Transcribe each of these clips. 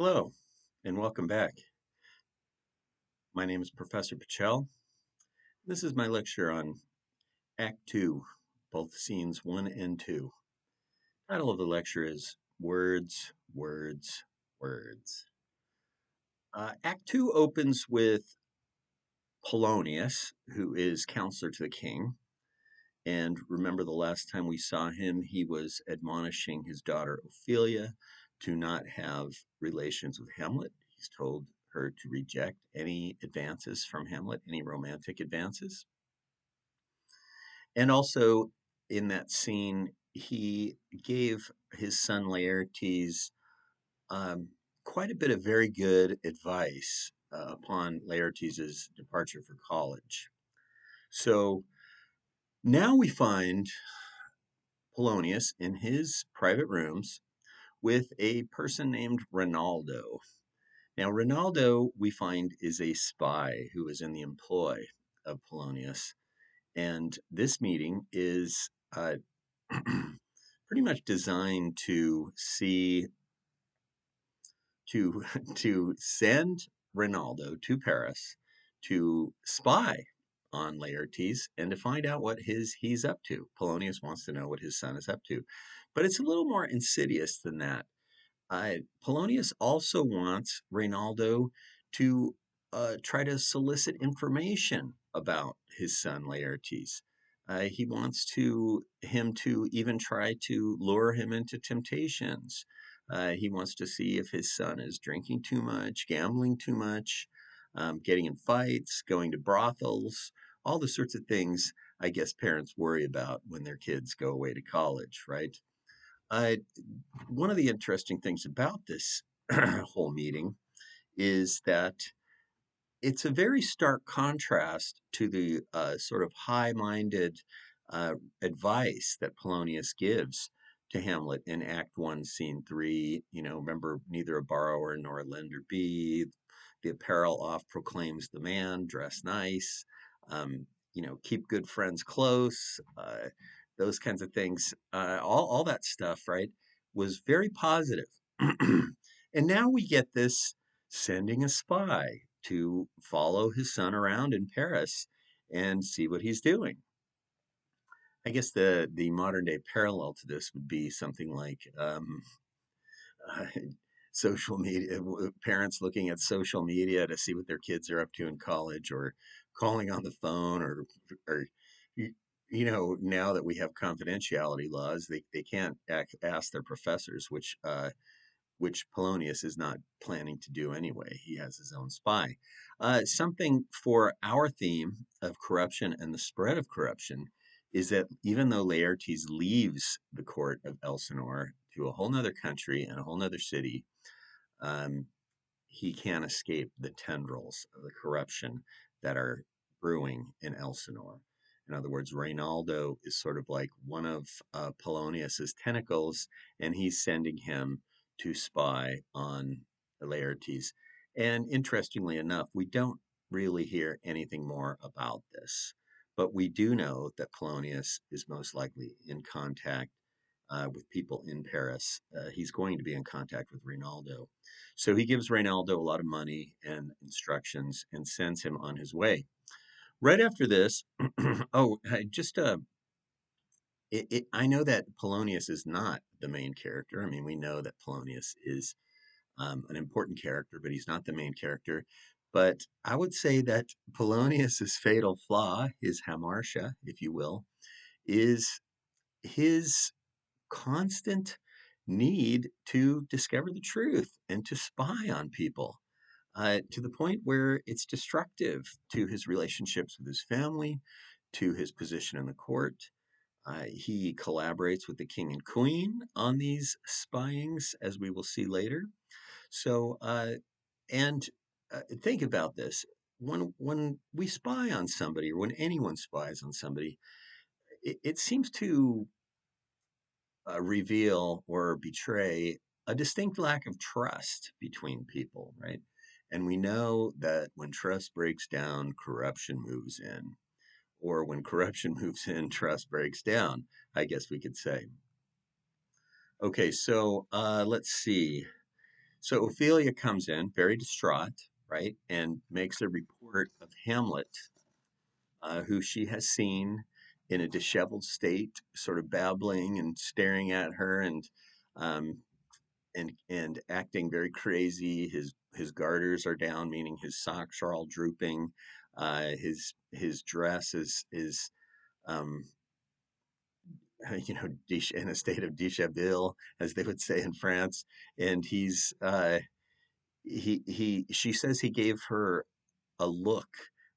Hello, and welcome back. My name is Professor Pachel. This is my lecture on Act 2, both scenes 1 and 2. Title of the lecture is Words, Words, Words. Act 2 opens with Polonius, who is counselor to the king. And remember, the last time we saw him, he was admonishing his daughter Ophelia to not have relations with Hamlet. He's told her to reject any advances from Hamlet, any romantic advances. And also in that scene, he gave his son Laertes um, quite a bit of very good advice upon Laertes' departure for college. So now we find Polonius in his private rooms with a person named Rinaldo. Now, Rinaldo, we find, is a spy who is in the employ of Polonius. And this meeting is pretty much designed to see to to send Rinaldo to Paris to spy on Laertes and to find out what he's up to. Polonius wants to know what his son is up to, but it's a little more insidious than that. Polonius also wants Reynaldo to try to solicit information about his son Laertes. He wants him to even try to lure him into temptations. He wants to see if his son is drinking too much, gambling too much, getting in fights, going to brothels, all the sorts of things I guess parents worry about when their kids go away to college, right? Uh, One of the interesting things about this whole meeting is that it's a very stark contrast to the sort of high-minded uh, advice that Polonius gives to Hamlet in Act 1, Scene 3. You know, remember, neither a borrower nor a lender be. The apparel oft proclaims the man, dress nice. Um, keep good friends close. Those kinds of things. All that stuff, right, was very positive. And now we get this sending a spy to follow his son around in Paris and see what he's doing. I guess the modern day parallel to this would be something like uh, social media, parents looking at social media to see what their kids are up to in college, or calling on the phone, or now that we have confidentiality laws, they can't ask their professors, which Polonius is not planning to do anyway. He has his own spy. Something for our theme of corruption and the spread of corruption is that even though Laertes leaves the court of Elsinore to a whole nother country and a whole nother city, um, he can't escape the tendrils of the corruption that are brewing in Elsinore. In other words, Reynaldo is sort of like one of Polonius's tentacles, and he's sending him to spy on Laertes. And interestingly enough, we don't really hear anything more about this, but we do know that Polonius is most likely in contact with people in Paris. He's going to be in contact with Reynaldo. So he gives Reynaldo a lot of money and instructions and sends him on his way. Right after this, I know that Polonius is not the main character. I mean, we know that Polonius is an important character, but he's not the main character. But I would say that Polonius's fatal flaw, his hamartia, if you will, is his constant need to discover the truth and to spy on people to the point where it's destructive to his relationships with his family, to his position in the court. He collaborates with the king and queen on these spyings, as we will see later. So, and think about this. When we spy on somebody, or when anyone spies on somebody, it seems to reveal or betray a distinct lack of trust between people, right? And we know that when trust breaks down, corruption moves in. Or when corruption moves in, trust breaks down, I guess we could say. Okay, so let's see. So Ophelia comes in very distraught, right, and makes a report of Hamlet, who she has seen in a disheveled state, sort of babbling and staring at her, um, and acting very crazy. His garters are down, meaning his socks are all drooping. His dress is um, in a state of dishabille, as they would say in France. And she says he gave her a look,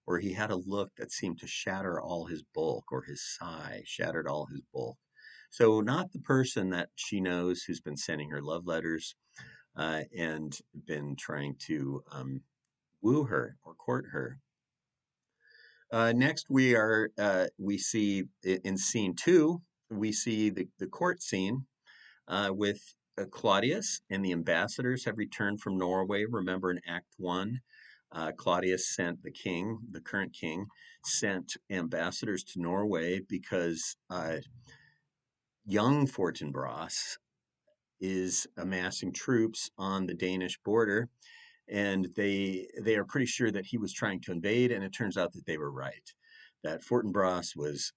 or he had a look that seemed to shatter all his bulk, or his sigh shattered all his bulk. So, not the person that she knows who's been sending her love letters and been trying to woo her or court her. Next, we see in scene two, we see the court scene with Claudius, and the ambassadors have returned from Norway. Remember in Act One, Claudius sent the current king, sent ambassadors to Norway because young Fortinbras is amassing troops on the Danish border, and they are pretty sure that he was trying to invade, and it turns out that they were right. That Fortinbras was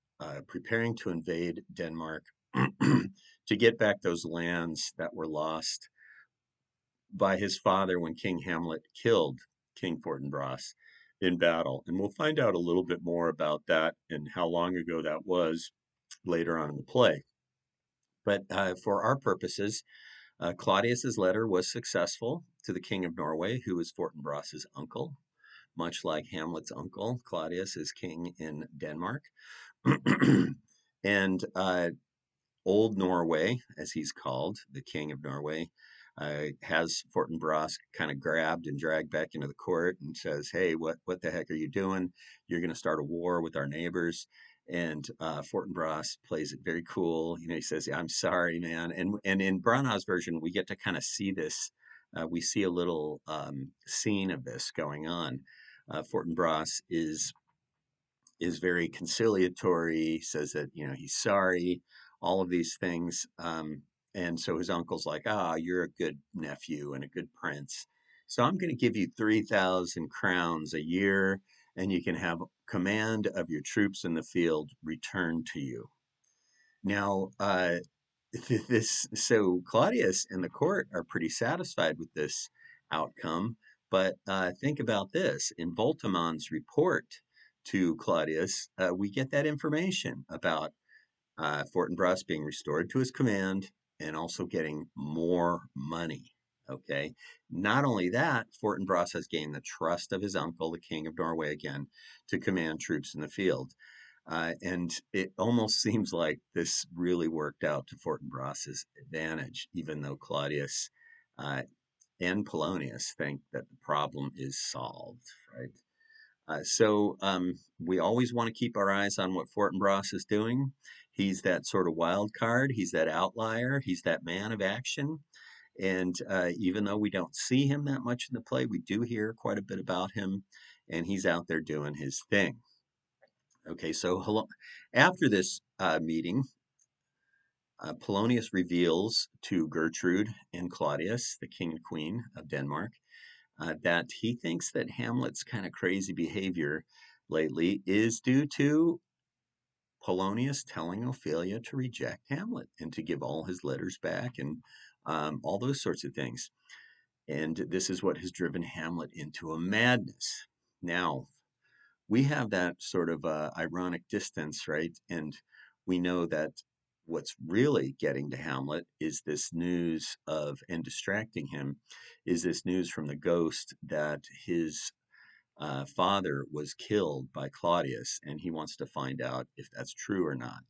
preparing to invade Denmark to get back those lands that were lost by his father when King Hamlet killed King Fortinbras in battle. And we'll find out a little bit more about that and how long ago that was later on in the play. But for our purposes, Claudius's letter was successful to the King of Norway, who was Fortinbras's uncle. Much like Hamlet's uncle, Claudius is king in Denmark. And Old Norway, as he's called, the king of Norway, has Fortinbras kind of grabbed and dragged back into the court and says, "Hey, what the heck are you doing? You're going to start a war with our neighbors." And Fortinbras plays it very cool. He says, "I'm sorry, man." And in Branagh's version, we get to kind of see this. We see a little scene of this going on. Fortinbras is very conciliatory, says that he's sorry, all of these things, and so his uncle's like, "Ah, you're a good nephew and a good prince, so I'm going to give you 3,000 crowns a year, and you can have command of your troops in the field returned to you." Now, this so Claudius and the court are pretty satisfied with this outcome, but think about this: in Voltamon's report to Claudius, we get that information about Fortinbras being restored to his command and also getting more money. Okay. Not only that, Fortinbras has gained the trust of his uncle, the King of Norway, again, to command troops in the field. And it almost seems like this really worked out to Fortinbras's advantage, even though Claudius uh, and Polonius think that the problem is solved, right? So we always want to keep our eyes on what Fortinbras is doing. He's that sort of wild card. He's that outlier. He's that man of action. And even though we don't see him that much in the play, we do hear quite a bit about him, and he's out there doing his thing. Okay, so after this meeting, Polonius reveals to Gertrude and Claudius, the king and queen of Denmark, that he thinks that Hamlet's kind of crazy behavior lately is due to Polonius telling Ophelia to reject Hamlet and to give all his letters back and all those sorts of things. And this is what has driven Hamlet into a madness. Now, we have that sort of ironic distance, right? And we know that what's really getting to Hamlet is this news of, and distracting him, is this news from the ghost that his father was killed by Claudius, and he wants to find out if that's true or not.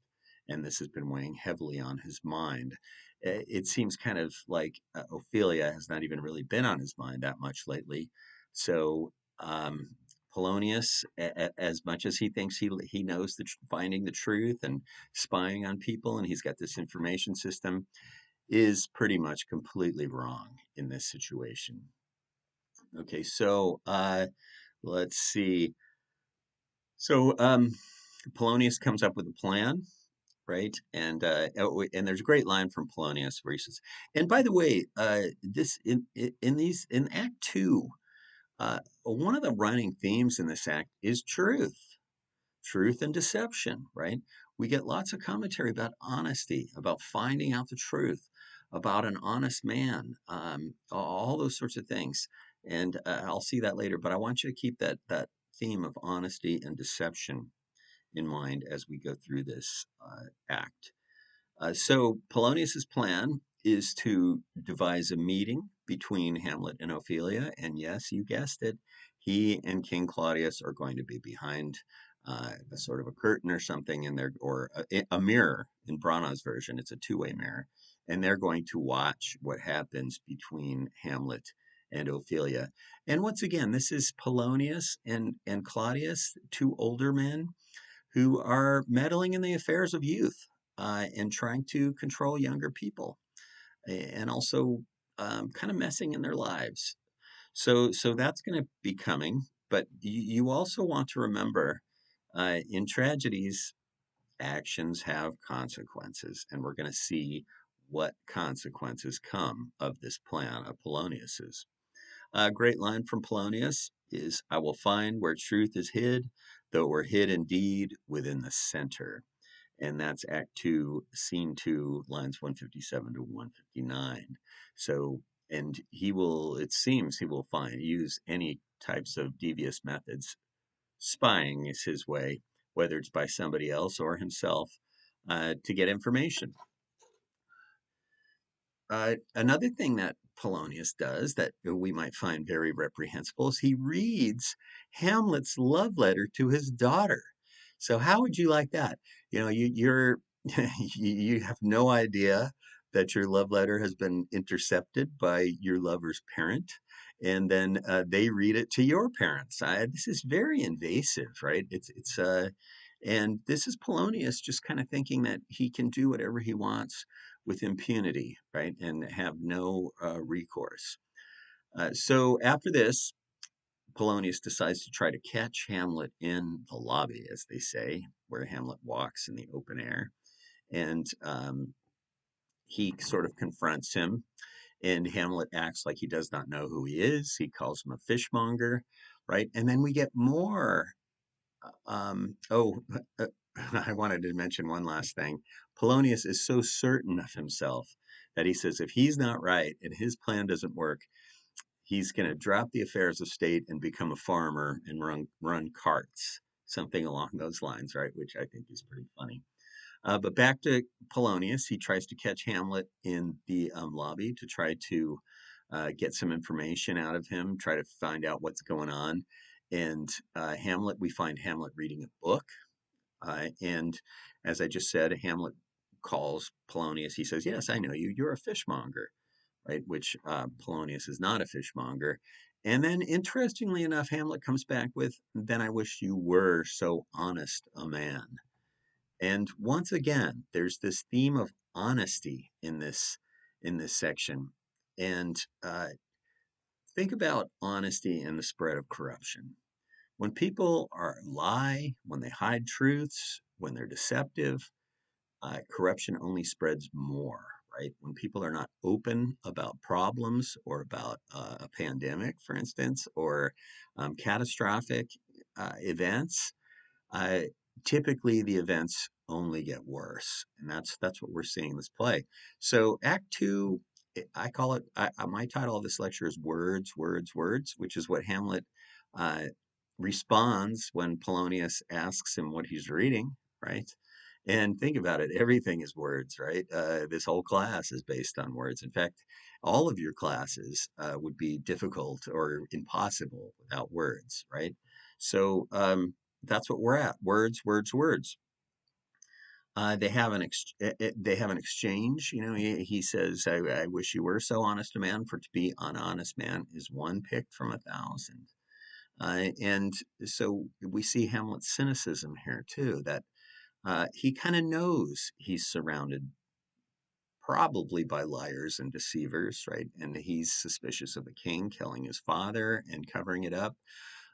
And this has been weighing heavily on his mind. It seems kind of like Ophelia has not even really been on his mind that much lately. So um, Polonius, as much as he thinks he knows finding the truth and spying on people, and he's got this information system, is pretty much completely wrong in this situation. Okay, so let's see. So Polonius comes up with a plan. right? And there's a great line from Polonius where he says, and by the way, this in these in Act Two, one of the running themes in this act is truth and deception, right? We get lots of commentary about honesty, about finding out the truth, about an honest man, all those sorts of things. And I'll see that later, but I want you to keep that theme of honesty and deception in mind as we go through this act. So Polonius's plan is to devise a meeting between Hamlet and Ophelia, and yes, you guessed it, he and King Claudius are going to be behind a sort of a curtain or something in there, or a mirror. In Branagh's version, it's a two-way mirror, and they're going to watch what happens between Hamlet and Ophelia. And once again, this is Polonius and Claudius, two older men who are meddling in the affairs of youth and trying to control younger people and also kind of messing in their lives. So that's going to be coming. But you also want to remember in tragedies, actions have consequences, and we're going to see what consequences come of this plan of Polonius's. A great line from Polonius is, I will find where truth is hid, though it were hid indeed within the center. And that's Act 2, Scene 2, lines 157 to 159. So, and he will, it seems he will use any types of devious methods. Spying is his way, whether it's by somebody else or himself, to get information. Another thing that Polonius does that we might find very reprehensible is he reads Hamlet's love letter to his daughter. So how would you like that? You're you have no idea that your love letter has been intercepted by your lover's parent, and then they read it to your parents. This is very invasive, right? And this is Polonius just kind of thinking that he can do whatever he wants with impunity, right, and have no recourse. So after this, Polonius decides to try to catch Hamlet in the lobby, as they say, where Hamlet walks in the open air. And he sort of confronts him, and Hamlet acts like he does not know who he is. He calls him a fishmonger, right? And then we get more. Oh, I wanted to mention one last thing. Polonius is so certain of himself that he says if he's not right and his plan doesn't work, he's going to drop the affairs of state and become a farmer and run carts, something along those lines, right? Which I think is pretty funny. But back to Polonius, he tries to catch Hamlet in the lobby to try to get some information out of him, try to find out what's going on. And we find Hamlet reading a book. And as I just said, Hamlet calls Polonius. He says, yes, I know you. You're a fishmonger, right? Which Polonius is not a fishmonger. And then, interestingly enough, Hamlet comes back with, then I wish you were so honest a man. And once again, there's this theme of honesty in this section. And think about honesty and the spread of corruption. When people lie, when they hide truths, when they're deceptive, corruption only spreads more, right? When people are not open about problems or about a pandemic, for instance, or catastrophic events, uh, typically the events only get worse, and that's what we're seeing in this play. So Act Two, I call it. My title of this lecture is "Words, Words, Words," which is what Hamlet uh, responds when Polonius asks him what he's reading, right? And think about it, everything is words, right? This whole class is based on words. In fact, all of your classes would be difficult or impossible without words, right? So that's what we're at. Words, words, words. They have an exchange. He says, I wish you were so honest a man, for to be an honest man is one picked from 1,000. And so we see Hamlet's cynicism here too, that he kind of knows he's surrounded probably by liars and deceivers, right? And he's suspicious of the king killing his father and covering it up,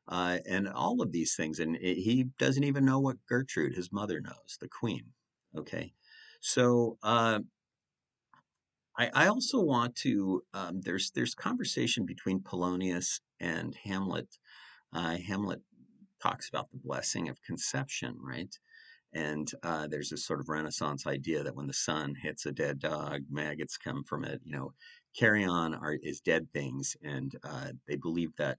and all of these things. And he doesn't even know what Gertrude, his mother, knows, the queen. Okay. So I also want to there's conversation between Polonius and Hamlet. Hamlet talks about the blessing of conception, right? And there's this sort of Renaissance idea that when the sun hits a dead dog, maggots come from it. Carrion are is dead things, and they believe that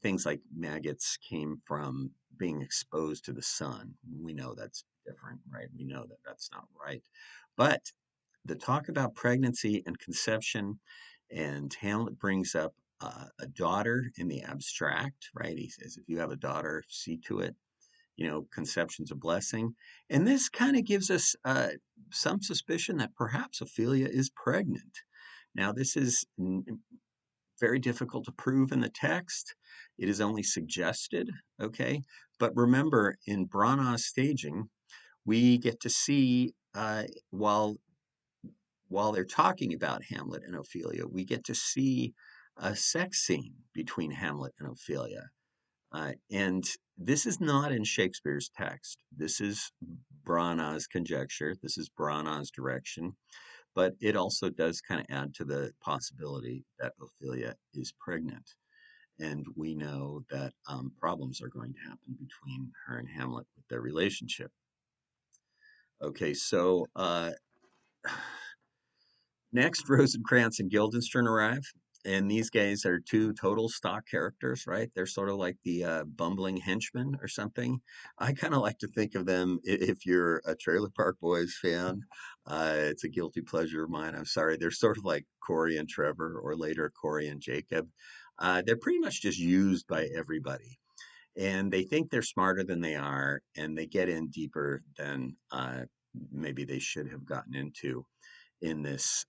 things like maggots came from being exposed to the sun. We know that's different, right? We know that that's not right. But the talk about pregnancy and conception, and Hamlet brings up a daughter in the abstract, right? He says, if you have a daughter, see to it. Conception's a blessing. And this kind of gives us some suspicion that perhaps Ophelia is pregnant. Now, this is very difficult to prove in the text. It is only suggested, okay? But remember, in Branagh's staging, we get to see, while they're talking about Hamlet and Ophelia, we get to see a sex scene between Hamlet and Ophelia. And this is not in Shakespeare's text. This is Branagh's conjecture. This is Branagh's direction. But it also does kind of add to the possibility that Ophelia is pregnant. And we know that problems are going to happen between her and Hamlet with their relationship. Okay, so next, Rosencrantz and Guildenstern arrive, and these guys are two total stock characters, right? They're sort of like the bumbling henchmen or something. I kind of like to think of them, if you're a Trailer Park Boys fan, it's a guilty pleasure of mine. I'm sorry. They're sort of like Corey and Trevor, or later Corey and Jacob. They're pretty much just used by everybody. And they think they're smarter than they are, and they get in deeper than maybe they should have gotten into in this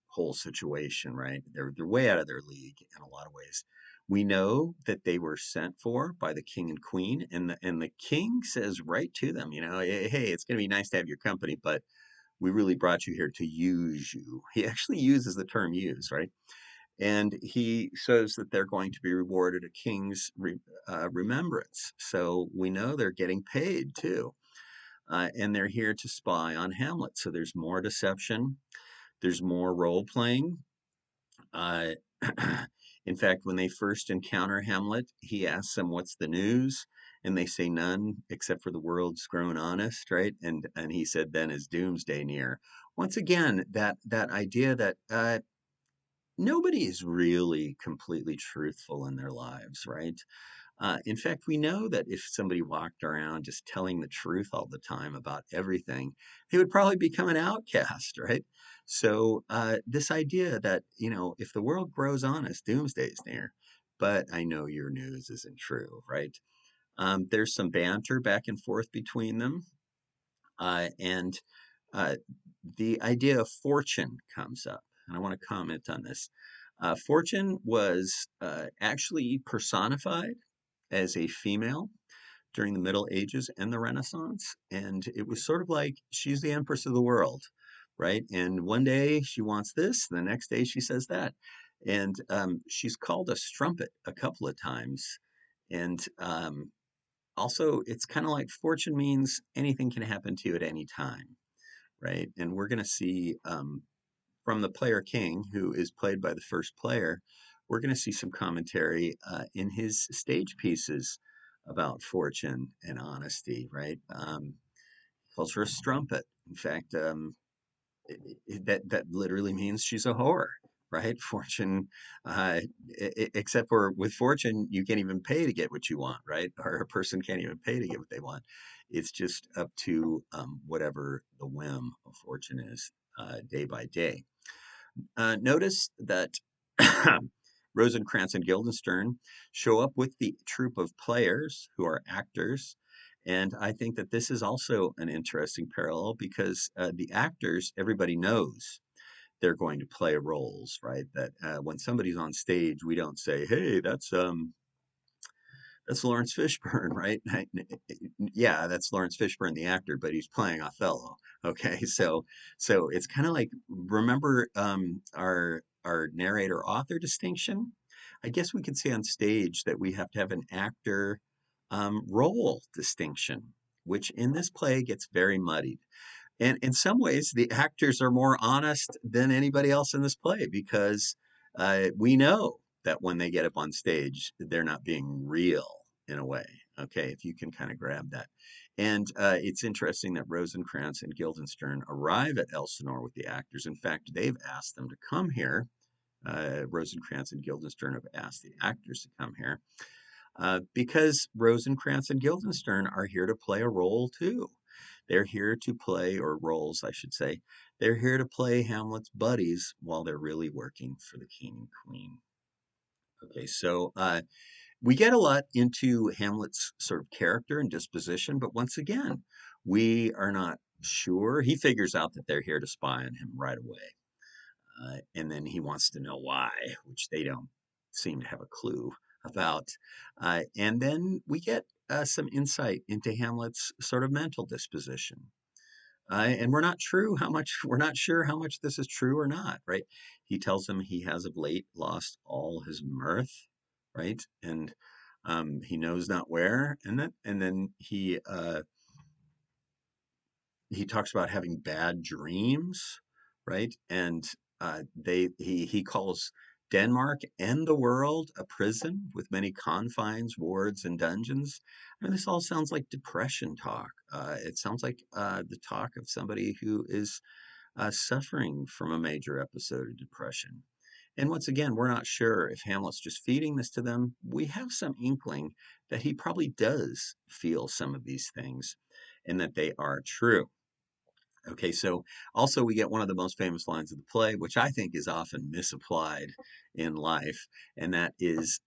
whole situation, right? They're way out of their league in a lot of ways. We know that they were sent for by the king and queen, and the king says right to them, hey, it's going to be nice to have your company, but we really brought you here to use you. He actually uses the term use, right? And he says that they're going to be rewarded a king's remembrance. So we know they're getting paid too. And they're here to spy on Hamlet. So there's more deception, there's more role playing. Uh, in fact, when they first encounter Hamlet, he asks them, "What's the news?" And they say none, except for the world's grown honest, right? And he said, "Then is doomsday near." Once again, that idea that nobody is really completely truthful in their lives, right? In fact, we know that if somebody walked around just telling the truth all the time about everything, he would probably become an outcast, right? So, this idea that, if the world grows honest, doomsday is near. But I know your news isn't true, right? There's some banter back and forth between them. And uh, the idea of fortune comes up. And I want to comment on this. Fortune was actually personified as a female during the Middle Ages and the Renaissance. And it was sort of like she's the empress of the world, right? And one day she wants this, the next day she says that. And she's called a strumpet a couple of times. And also, it's kind of like fortune means anything can happen to you at any time, right? And we're going to see from the player king, who is played by the first player, we're going to see some commentary in his stage pieces about fortune and honesty, right? He calls her a strumpet. In fact, that literally means she's a whore, right? Fortune, except for with fortune, you can't even pay to get what you want, right? Or a person can't even pay to get what they want. It's just up to whatever the whim of fortune is day by day. Notice that Rosencrantz and Guildenstern show up with the troupe of players who are actors. And I think that this is also an interesting parallel because the actors, everybody knows they're going to play roles, right? That when somebody's on stage, we don't say, "Hey, that's Lawrence Fishburne," right? Yeah, that's Lawrence Fishburne, the actor, but he's playing Othello. Okay, so it's kind of like, remember our narrator author distinction. I guess we could say on stage that we have to have an actor role distinction, which in this play gets very muddied. And in some ways, the actors are more honest than anybody else in this play because we know that when they get up on stage, they're not being real in a way. Okay, if you can kind of grab that. And it's interesting that Rosencrantz and Guildenstern arrive at Elsinore with the actors. In fact, they've asked them to come here. Rosencrantz and Guildenstern have asked the actors to come here because Rosencrantz and Guildenstern are here to play a role too. They're here to play, or roles, I should say. They're here to play Hamlet's buddies while they're really working for the king and queen. Okay, so we get a lot into Hamlet's sort of character and disposition, but once again, we are not sure. He figures out that they're here to spy on him right away. And then he wants to know why, which they don't seem to have a clue about. And then we get some insight into Hamlet's sort of mental disposition. And we're not sure how much this is true or not, right? He tells them he has of late lost all his mirth, right? And he knows not where. And then he talks about having bad dreams, right? And he calls Denmark and the world a prison with many confines, wards, and dungeons. I mean, this all sounds like depression talk. It sounds like the talk of somebody who is suffering from a major episode of depression. And once again, we're not sure if Hamlet's just feeding this to them. We have some inkling that he probably does feel some of these things and that they are true. Okay, so also we get one of the most famous lines of the play, which I think is often misapplied in life, and that is,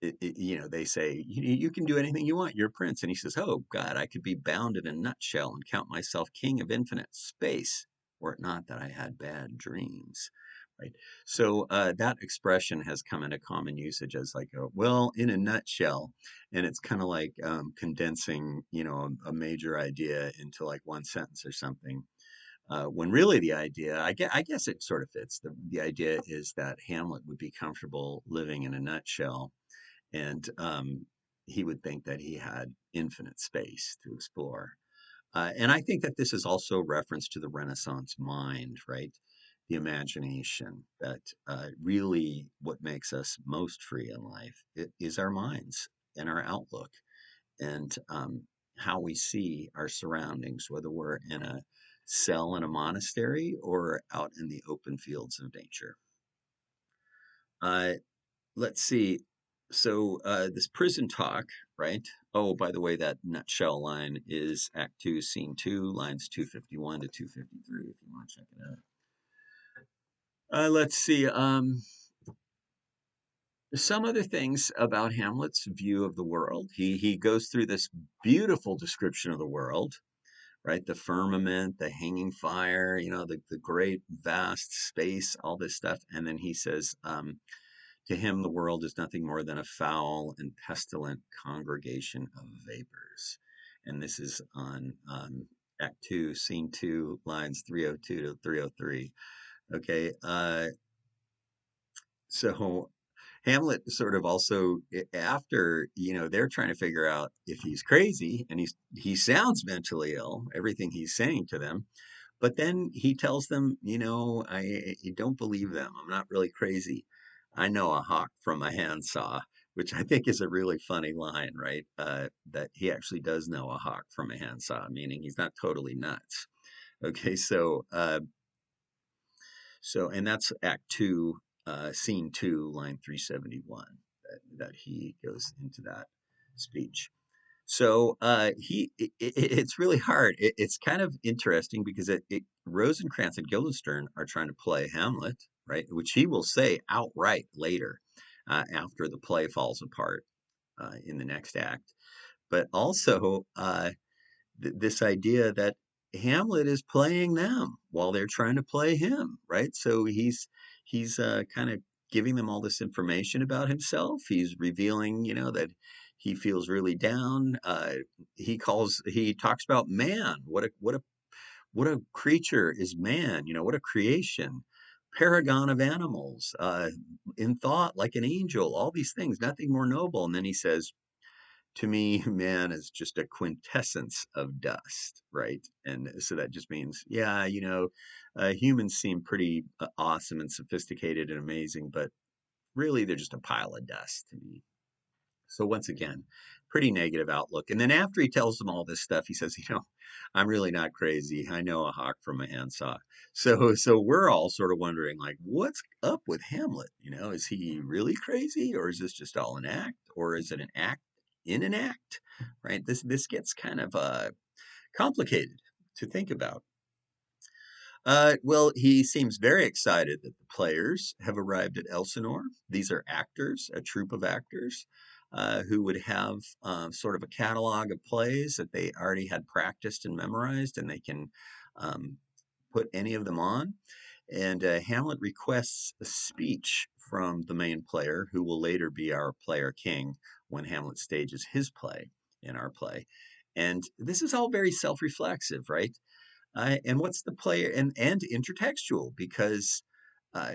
they say, you can do anything you want, you're a prince. And he says, oh, God, I could be bound in a nutshell and count myself king of infinite space, were it not that I had bad dreams. Right. So that expression has come into common usage as like, well, in a nutshell. And it's kind of like condensing, a major idea into like one sentence or something. When really the idea, I guess it sort of fits. The idea is that Hamlet would be comfortable living in a nutshell, and he would think that he had infinite space to explore. And I think that this is also a reference to the Renaissance mind, right? The imagination, that really what makes us most free in life is our minds and our outlook, and how we see our surroundings, whether we're in a cell in a monastery or out in the open fields of nature. Uh, let's see. So this prison talk, right? Oh, by the way, that nutshell line is Act 2, Scene 2, lines 251 to 253, if you want to check it out. Let's see. Some other things about Hamlet's view of the world. He goes through this beautiful description of the world, right? The firmament, the hanging fire, the great vast space, all this stuff. And then he says, to him, the world is nothing more than a foul and pestilent congregation of vapors. And this is on Act 2, Scene 2, lines 302 to 303. Okay. So Hamlet sort of also, after, they're trying to figure out if he's crazy, and he sounds mentally ill, everything he's saying to them. But then he tells them, I don't believe them. I'm not really crazy. I know a hawk from a handsaw, which I think is a really funny line, right? That he actually does know a hawk from a handsaw, meaning he's not totally nuts. Okay, and that's Act 2, Scene 2, line 371, that he goes into that speech. So it's really hard. It's kind of interesting because Rosencrantz and Guildenstern are trying to play Hamlet, right? Which he will say outright later, after the play falls apart in the next act. But also this idea that Hamlet is playing them while they're trying to play him, right? So he's kind of giving them all this information about himself. He's revealing, that he feels really down. He talks about man. What a creature is man. What a creation. Paragon of animals, in thought like an angel. All these things, nothing more noble. And then he says, to me, man is just a quintessence of dust, right? And so that just means, yeah, humans seem pretty awesome and sophisticated and amazing, but really they're just a pile of dust to me. So once again, pretty negative outlook. And then after he tells them all this stuff, he says, I'm really not crazy. I know a hawk from a handsaw. So we're all sort of wondering, like, what's up with Hamlet? Is he really crazy, or is this just all an act, or is it an act in an act? Right? This gets kind of complicated to think about. Well, he seems very excited that the players have arrived at Elsinore. These are actors, a troupe of actors, who would have sort of a catalog of plays that they already had practiced and memorized, and they can um, put any of them on. And Hamlet requests a speech from the main player, who will later be our player king when Hamlet stages his play in our play. And this is all very self reflexive, right? And what's the player and intertextual, because uh,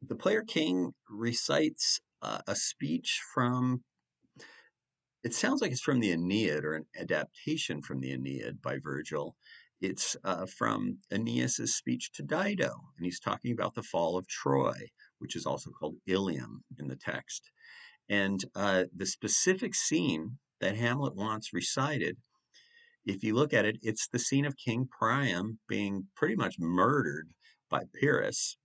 the player king recites a speech from, it sounds like it's from the Aeneid or an adaptation from the Aeneid by Virgil. It's from Aeneas's speech to Dido, and he's talking about the fall of Troy, which is also called Ilium in the text. And the specific scene that Hamlet wants recited, if you look at it, it's the scene of King Priam being pretty much murdered by Pyrrhus,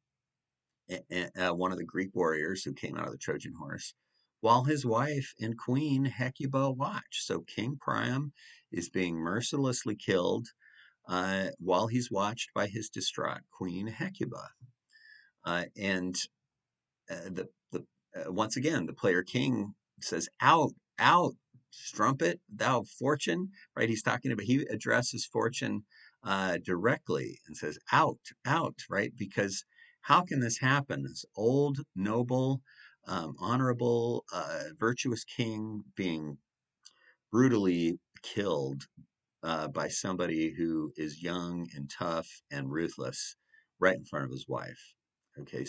one of the Greek warriors who came out of the Trojan horse, while his wife and queen Hecuba watch. So King Priam is being mercilessly killed while he's watched by his distraught queen Hecuba. And the once again, the player king says, "Out, out, strumpet, thou fortune." Right? He addresses fortune directly and says, "Out, out." Right? Because how can this happen? This old, noble, honorable, virtuous king being brutally killed by somebody who is young and tough and ruthless right in front of his wife. Okay,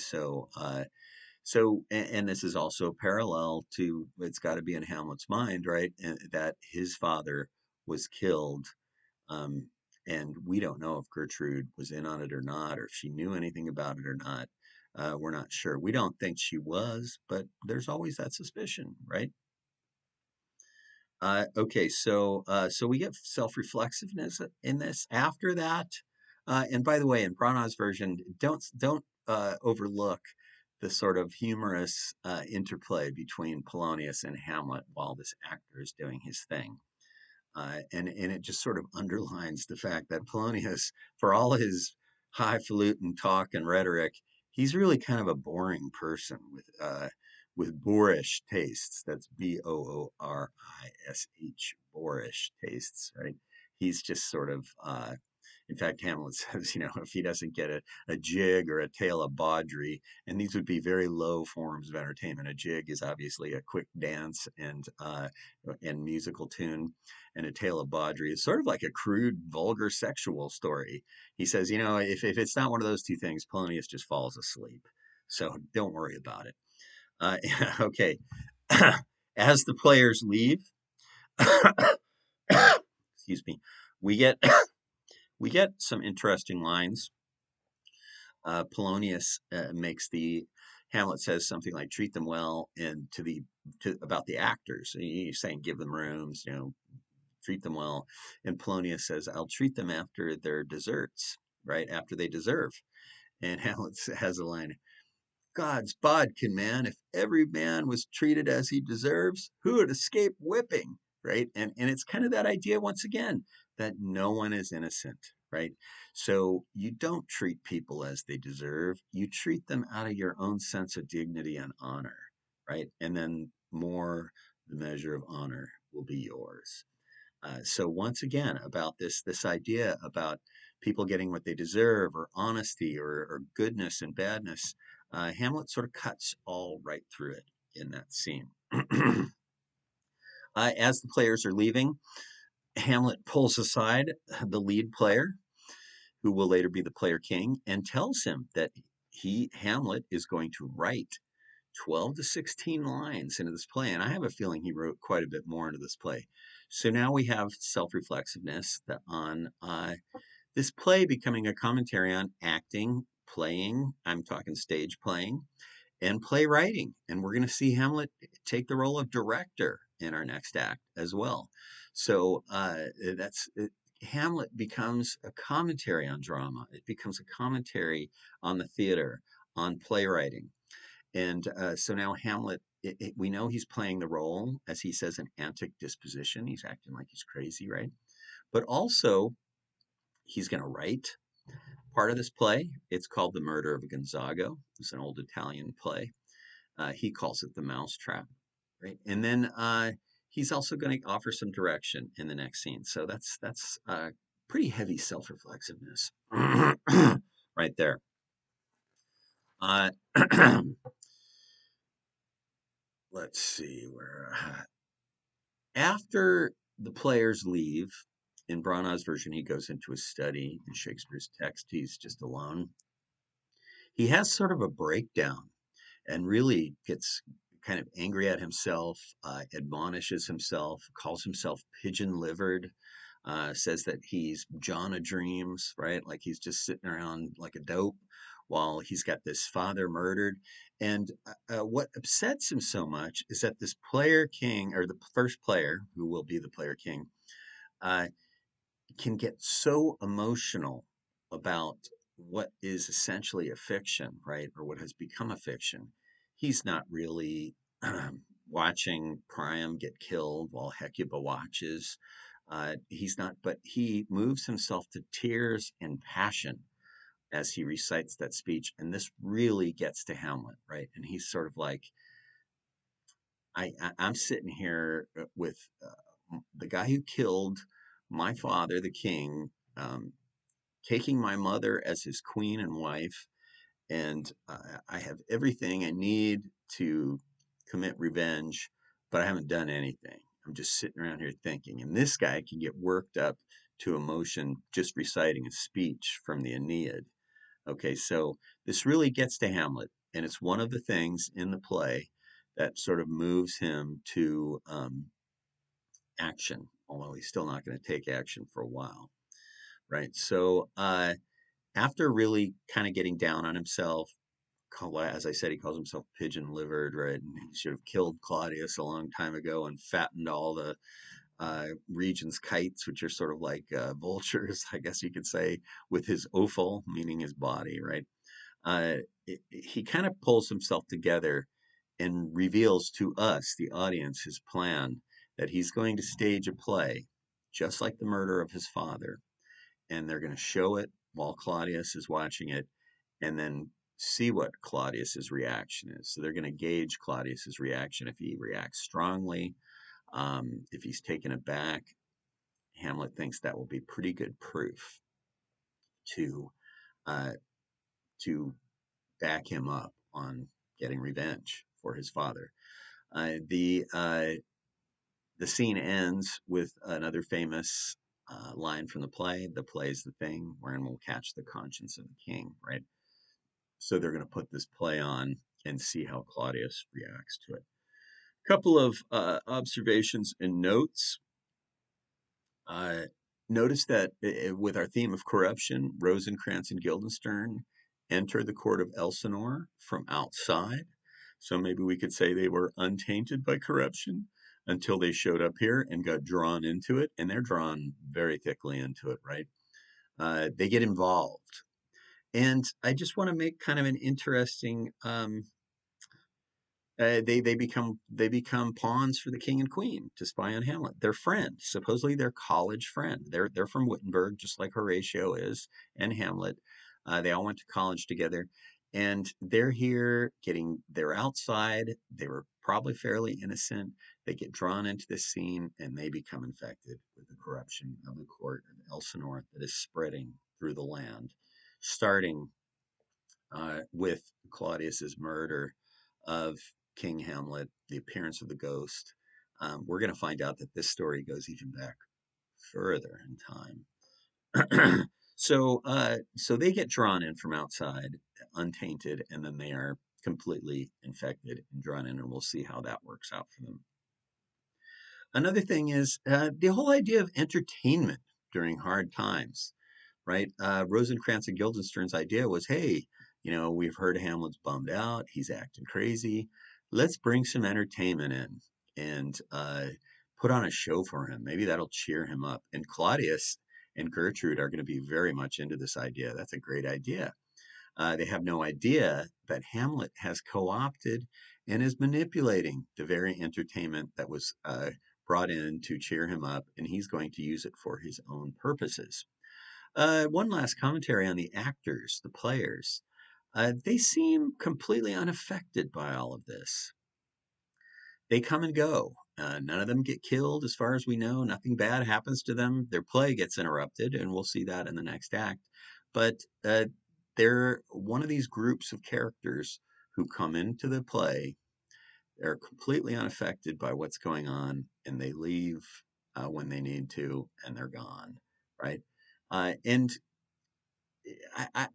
and this is also parallel to, it's got to be in Hamlet's mind, right? And that his father was killed. Um, and we don't know if Gertrude was in on it or not, or if she knew anything about it or not. We're not sure. We don't think she was, but there's always that suspicion, right? Okay, so we get self-reflexiveness in this. After that, and by the way, in Branagh's version, don't overlook the sort of humorous interplay between Polonius and Hamlet while this actor is doing his thing. And it just sort of underlines the fact that Polonius, for all his highfalutin talk and rhetoric, he's really kind of a boring person with boorish tastes. That's Boorish, boorish tastes, right? He's just sort of in fact, Hamlet says, if he doesn't get a jig or a tale of Baudry, and these would be very low forms of entertainment. A jig is obviously a quick dance and musical tune, and a tale of Baudry is sort of like a crude, vulgar sexual story. He says, if it's not one of those two things, Polonius just falls asleep. So don't worry about it. Okay. As the players leave, excuse me, we get we get some interesting lines. Polonius makes the Hamlet says something like "treat them well," and to about the actors. He's saying give them rooms, treat them well. And Polonius says, "I'll treat them after their deserts, right after they deserve." And Hamlet has a line, God's bodkin, man, if every man was treated as he deserves, who would escape whipping? Right. And it's kind of that idea once again that no one is innocent, right? So you don't treat people as they deserve. You treat them out of your own sense of dignity and honor, right? And then more the measure of honor will be yours. So once again, about this idea about people getting what they deserve, or honesty, or goodness and badness, Hamlet sort of cuts all right through it in that scene. As the players are leaving, Hamlet pulls aside the lead player, who will later be the player king, and tells him that Hamlet, is going to write 12 to 16 lines into this play, and I have a feeling he wrote quite a bit more into this play. So now we have self-reflexiveness on this play becoming a commentary on acting, playing, I'm talking stage playing, and playwriting. And we're going to see Hamlet take the role of director in our next act as well. So that's Hamlet becomes a commentary on drama. It becomes a commentary on the theater, on playwriting. And so now Hamlet, we know he's playing the role, as he says, an antic disposition. He's acting like he's crazy, right? But also, he's going to write part of this play. It's called The Murder of Gonzago. It's an old Italian play. He calls it The Mousetrap, right? And then he's also going to offer some direction in the next scene. So that's pretty heavy self-reflexiveness right there. Uh, let's see where after the players leave. In Branagh's version, he goes into his study. In Shakespeare's text, he's just alone. He has sort of a breakdown and really gets kind of angry at himself, admonishes himself, calls himself pigeon-livered, says that he's John of Dreams, right? Like he's just sitting around like a dope while he's got this father murdered. And what upsets him so much is that this player king, or the first player, who will be the player king, uh, can get so emotional about what is essentially a fiction, right? Or what has become a fiction. He's not really watching Priam get killed while Hecuba watches. He's not, but he moves himself to tears and passion as he recites that speech. And this really gets to Hamlet, right? And he's sort of like, I'm sitting here with the guy who killed my father, the king, um, taking my mother as his queen and wife, and I have everything I need to commit revenge, but I haven't done anything. I'm just sitting around here thinking, and this guy can get worked up to emotion just reciting a speech from the Aeneid. Okay, so this really gets to Hamlet, and it's one of the things in the play that sort of moves him to action, although he's still not going to take action for a while, right? So after really kind of getting down on himself, as I said, he calls himself pigeon-livered, right? And he should have killed Claudius a long time ago and fattened all the region's kites, which are sort of like vultures, I guess you could say, with his offal, meaning his body, right? Uh, he kind of pulls himself together and reveals to us, the audience, his plan that he's going to stage a play just like the murder of his father, and they're going to show it while Claudius is watching it, and then see what Claudius's reaction is. So they're going to gauge Claudius's reaction. If he reacts strongly, if he's taken aback, Hamlet thinks that will be pretty good proof to uh, to back him up on getting revenge for his father. Uh, the uh, the scene ends with another famous line from the play. The play's the thing wherein we'll catch the conscience of the king, right? So they're going to put this play on and see how Claudius reacts to it. A couple of observations and notes. Uh, Notice that with our theme of corruption, Rosencrantz and Guildenstern enter the court of Elsinore from outside. So maybe we could say they were untainted by corruption until they showed up here and got drawn into it. And they're drawn very thickly into it, right? They get involved. And I just want to make kind of an interesting they become pawns for the king and queen to spy on Hamlet. Their friend, supposedly their college friend. They're from Wittenberg, just like Horatio is and Hamlet. They all went to college together, and they're here getting. They're outside. They were probably fairly innocent. They get drawn into this scene, and they become infected with the corruption of the court of Elsinore that is spreading through the land, starting with Claudius's murder of King Hamlet, the appearance of the ghost. We're going to find out that this story goes even back further in time. So they get drawn in from outside, untainted, and then they are completely infected and drawn in, and we'll see how that works out for them. Another thing is the whole idea of entertainment during hard times, right? Rosencrantz and Guildenstern's idea was, hey, we've heard Hamlet's bummed out, he's acting crazy. Let's bring some entertainment in and put on a show for him. Maybe that'll cheer him up. And Claudius and Gertrude are going to be very much into this idea. That's a great idea. They have no idea that Hamlet has co opted and is manipulating the very entertainment that was brought in to cheer him up, and he's going to use it for his own purposes. One last commentary on the actors, the players. They seem completely unaffected by all of this. They come and go. None of them get killed, as far as we know. Nothing bad happens to them. Their play gets interrupted, and we'll see that in the next act. But they're one of these groups of characters who come into the play. They're completely unaffected by what's going on, and they leave when they need to, and they're gone, right? And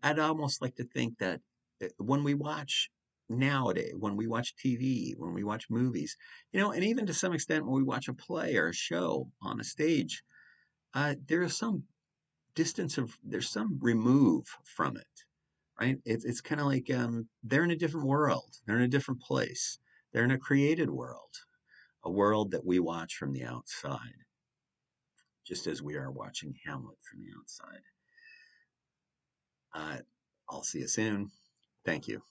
I'd almost like to think that when we watch nowadays, when we watch TV, when we watch movies, and even to some extent when we watch a play or a show on a stage, there is some there's some remove from it, right? It's kind of like they're in a different world, they're in a different place, they're in a created world, a world that we watch from the outside, just as we are watching Hamlet from the outside. Uh, I'll see you soon. Thank you.